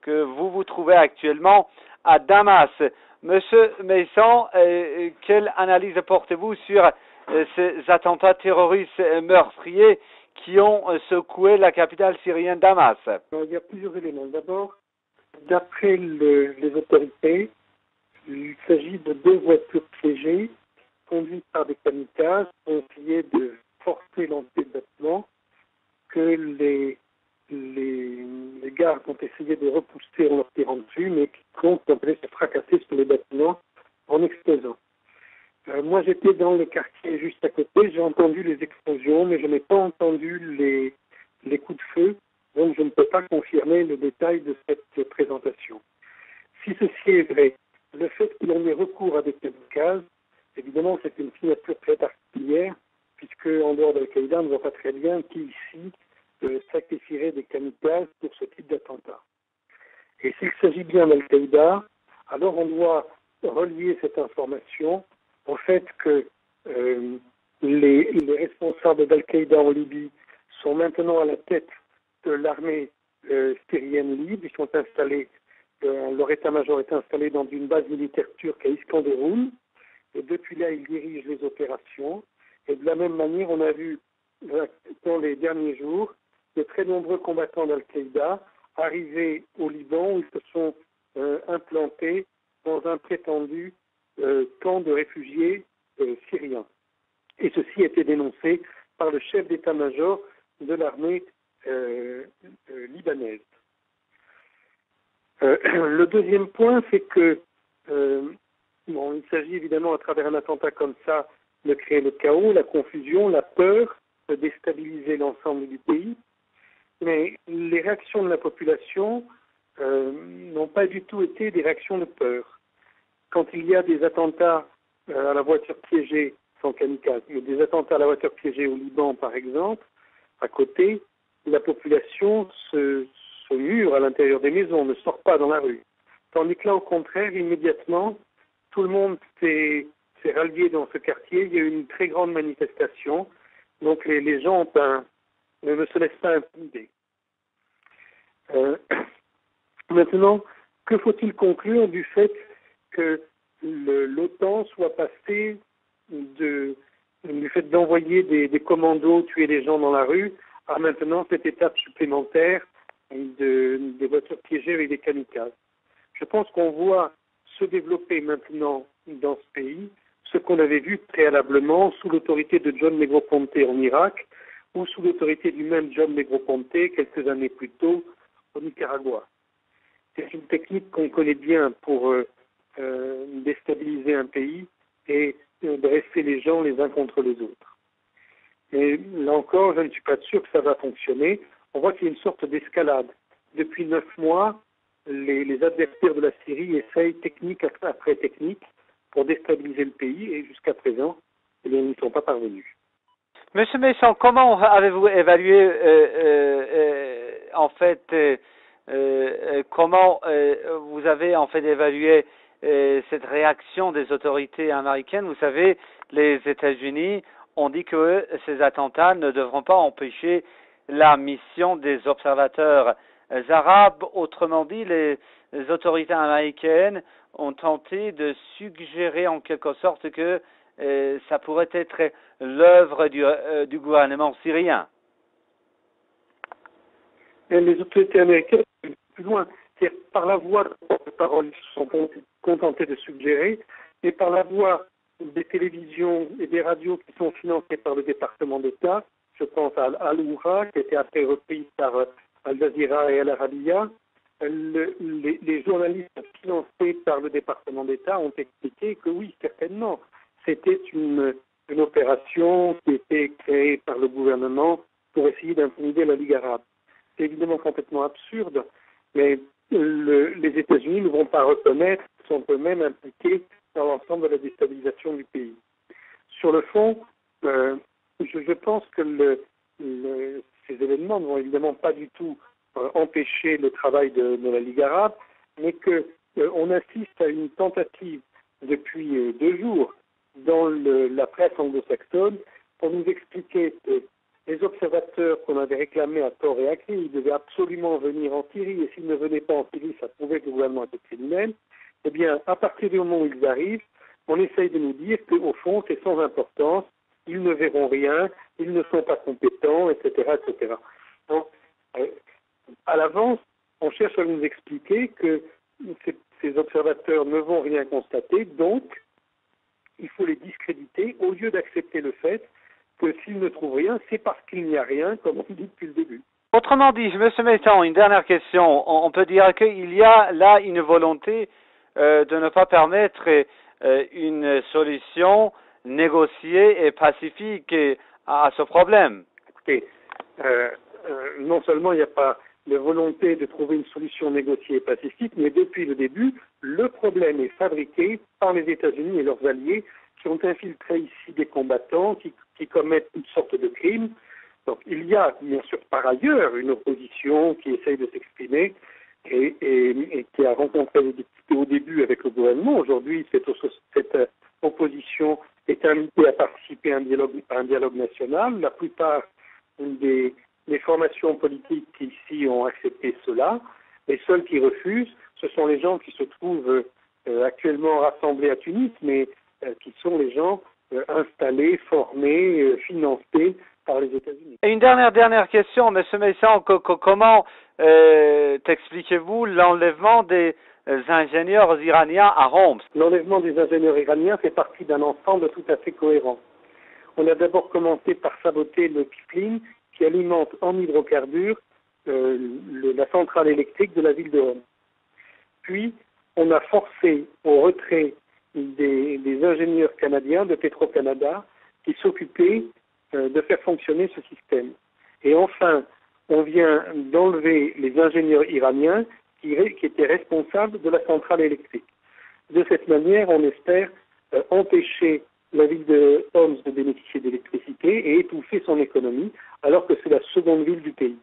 que vous vous trouvez actuellement à Damas. Monsieur Mason, quelle analyse portez-vous sur ces attentats terroristes meurtriers qui ont secoué la capitale syrienne Damas? Il y a plusieurs éléments. D'abord, d'après les autorités, il s'agit de 2 voitures piégées conduites par des kamikazes pour essayer de forcer l'entrée du bâtiment que les gardes ont essayé de repousser en leur tirant dessus, mais qui ont semblé se fracasser sur les bâtiments en explosant. Moi, j'étais dans le quartier juste à côté, j'ai entendu les explosions, mais je n'ai pas entendu les coups de feu, donc je ne peux pas confirmer le détail de cette présentation. Si ceci est vrai, le fait que l'on ait recours à des kamikazes, évidemment, c'est une signature très particulière, puisque en dehors d'Al-Qaïda, on ne voit pas très bien qui ici sacrifierait des kamikazes pour ce type d'attentat. Et s'il s'agit bien d'Al-Qaïda, alors on doit relier cette information au fait que les responsables d'Al-Qaïda en Libye sont maintenant à la tête de l'armée syrienne libre. Ils sont installés, leur état-major est installé dans une base militaire turque à Iskenderun. Et depuis là, ils dirigent les opérations. Et de la même manière, on a vu dans les derniers jours de très nombreux combattants d'Al-Qaïda arriver au Liban où ils se sont implantés dans un prétendu camp de réfugiés syriens. Et ceci a été dénoncé par le chef d'état-major de l'armée libanaise. Le deuxième point, c'est que il s'agit évidemment à travers un attentat comme ça de créer le chaos, la confusion, la peur, de déstabiliser l'ensemble du pays. Mais les réactions de la population n'ont pas du tout été des réactions de peur. Quand il y a des attentats à la voiture piégée, sans kamikaze, mais des attentats à la voiture piégée au Liban, par exemple, à côté, la population se mure à l'intérieur des maisons, ne sort pas dans la rue. Tandis que là, au contraire, immédiatement, tout le monde s'est rallié dans ce quartier. Il y a eu une très grande manifestation. Donc les gens ne se laissent pas intimider. Maintenant, que faut-il conclure du fait que l'OTAN soit passé du fait d'envoyer des commandos tuer des gens dans la rue à maintenant cette étape supplémentaire des voitures piégées avec des kamikazes? Je pense qu'on voit se développer maintenant dans ce pays ce qu'on avait vu préalablement sous l'autorité de John Negroponte en Irak ou sous l'autorité du même John Negroponte quelques années plus tôt au Nicaragua. C'est une technique qu'on connaît bien pour déstabiliser un pays et dresser les gens les uns contre les autres. Mais là encore, je ne suis pas sûr que ça va fonctionner. On voit qu'il y a une sorte d'escalade. Depuis 9 mois, les adversaires de la Syrie essayent technique après technique pour déstabiliser le pays et jusqu'à présent, ils n'y sont pas parvenus. Monsieur Mason, comment avez-vous évalué comment vous avez en fait évalué cette réaction des autorités américaines? Vous savez, les États-Unis ont dit que ces attentats ne devront pas empêcher la mission des observateurs arabes. Autrement dit, les autorités américaines ont tenté de suggérer en quelque sorte que ça pourrait être l'œuvre du gouvernement syrien. Et les autorités américaines vont plus loin. C'est-à-dire par la voie de parole, ils se sont contentés de suggérer, et par la voie des télévisions et des radios qui sont financées par le département d'État, je pense à Al-Oura, qui a été après reprise par Al Jazeera et Al Arabiya, les journalistes financés par le département d'État ont expliqué que oui, certainement, c'était une opération qui était créée par le gouvernement pour essayer d'intimider la Ligue arabe. C'est évidemment complètement absurde, mais les États-Unis ne vont pas reconnaître qu'ils sont eux-mêmes impliqués dans l'ensemble de la déstabilisation du pays. Sur le fond, je pense que ces événements ne vont évidemment pas du tout empêcher le travail de la Ligue arabe, mais qu'on assiste à une tentative depuis 2 jours dans la presse anglo-saxonne pour nous expliquer que les observateurs qu'on avait réclamés à tort et à cri, ils devaient absolument venir en Syrie, et s'ils ne venaient pas en Syrie, ça prouvait que le gouvernement était criminel. Eh bien, à partir du moment où ils arrivent, on essaye de nous dire qu'au fond, c'est sans importance, ils ne verront rien, ils ne sont pas compétents, etc., etc. Donc, à l'avance, on cherche à nous expliquer que ces observateurs ne vont rien constater, donc il faut les discréditer au lieu d'accepter le fait que s'ils ne trouvent rien, c'est parce qu'il n'y a rien, comme on dit depuis le début. Autrement dit, M. Maitan, une dernière question. On peut dire qu'il y a là une volonté de ne pas permettre une solution négociée et pacifique à ce problème. Écoutez, non seulement il n'y a pas la volonté de trouver une solution négociée et pacifique, mais depuis le début, le problème est fabriqué par les États-Unis et leurs alliés qui ont infiltré ici des combattants qui commettent toutes sortes de crimes. Donc il y a bien sûr par ailleurs une opposition qui essaye de s'exprimer et qui a rencontré des difficultés au début avec le gouvernement. Aujourd'hui, cette opposition est invitée à participer à un dialogue national. La plupart des formations politiques qui ici ont accepté cela. Les seuls qui refusent, ce sont les gens qui se trouvent actuellement rassemblés à Tunis, mais qui sont les gens installés, formés, financés par les États-Unis. Et une dernière question, M. Maitan, comment t'expliquez-vous l'enlèvement des ingénieurs iraniens à Homs? L'enlèvement des ingénieurs iraniens fait partie d'un ensemble tout à fait cohérent. On a d'abord commencé par saboter le pipeline qui alimente en hydrocarbures la centrale électrique de la ville de Homs. Puis, on a forcé au retrait des ingénieurs canadiens de Petro-Canada qui s'occupaient de faire fonctionner ce système. Et enfin, on vient d'enlever les ingénieurs iraniens qui étaient responsables de la centrale électrique. De cette manière, on espère empêcher la ville de Homs de bénéficier d'électricité et étouffer son économie, alors que c'est la seconde ville du pays.